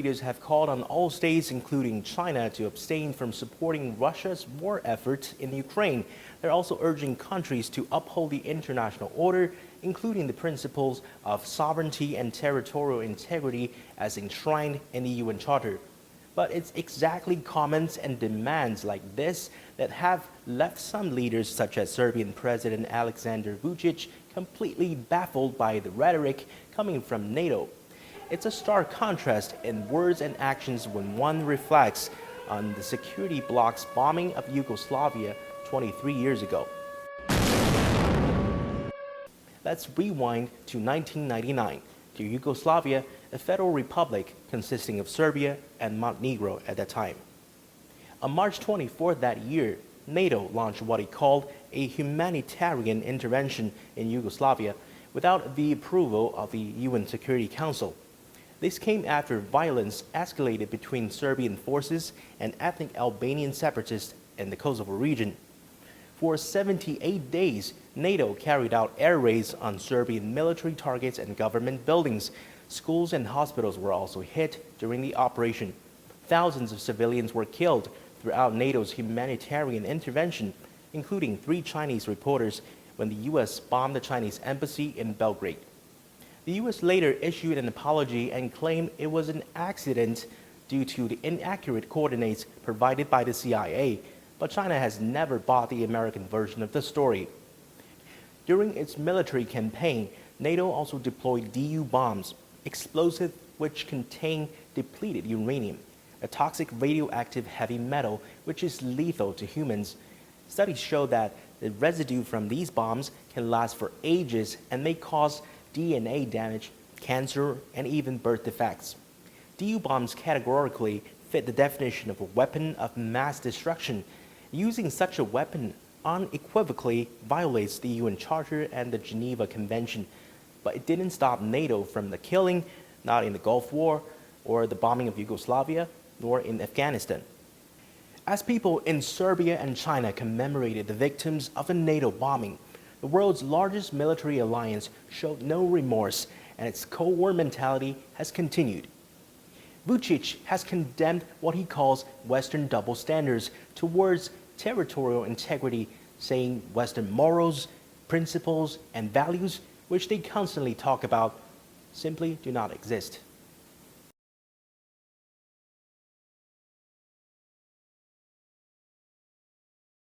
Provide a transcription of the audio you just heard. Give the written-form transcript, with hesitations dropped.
leaders have called on all states, including China, to abstain from supporting Russia's war efforts in Ukraine. They're also urging countries to uphold the international order, including the principles of sovereignty and territorial integrity as enshrined in the UN Charter. But it's exactly comments and demands like this that have left some leaders, such as Serbian President Aleksandar Vučić, completely baffled by the rhetoric coming from NATO. It's a stark contrast in words and actions when one reflects on the security bloc's bombing of Yugoslavia 23 years ago. Let's rewind to 1999, to Yugoslavia, a federal republic consisting of Serbia and Montenegro at that time. On March 24th that year, NATO launched what it called a humanitarian intervention in Yugoslavia without the approval of the UN Security Council. This came after violence escalated between Serbian forces and ethnic Albanian separatists in the Kosovo region. For 78 days, NATO carried out air raids on Serbian military targets and government buildings. Schools and hospitals were also hit during the operation. Thousands of civilians were killed throughout NATO's humanitarian intervention, including 3 Chinese reporters when the U.S. bombed the Chinese embassy in Belgrade. The U.S. later issued an apology and claimed it was an accident due to the inaccurate coordinates provided by the CIA, but China has never bought the American version of the story. During its military campaign, NATO also deployed DU bombs, explosives which contain depleted uranium, a toxic radioactive heavy metal which is lethal to humans. Studies show that the residue from these bombs can last for ages and may cause DNA damage, cancer, and even birth defects. DU bombs categorically fit the definition of a weapon of mass destruction. Using such a weapon unequivocally violates the UN Charter and the Geneva Convention, but it didn't stop NATO from the killing, not in the Gulf War or the bombing of Yugoslavia, nor in Afghanistan. As people in Serbia and China commemorated the victims of a NATO bombing, the world's largest military alliance showed no remorse, and its Cold War mentality has continued. Vučić has condemned what he calls Western double standards towards territorial integrity, saying Western morals, principles, and values, which they constantly talk about, simply do not exist.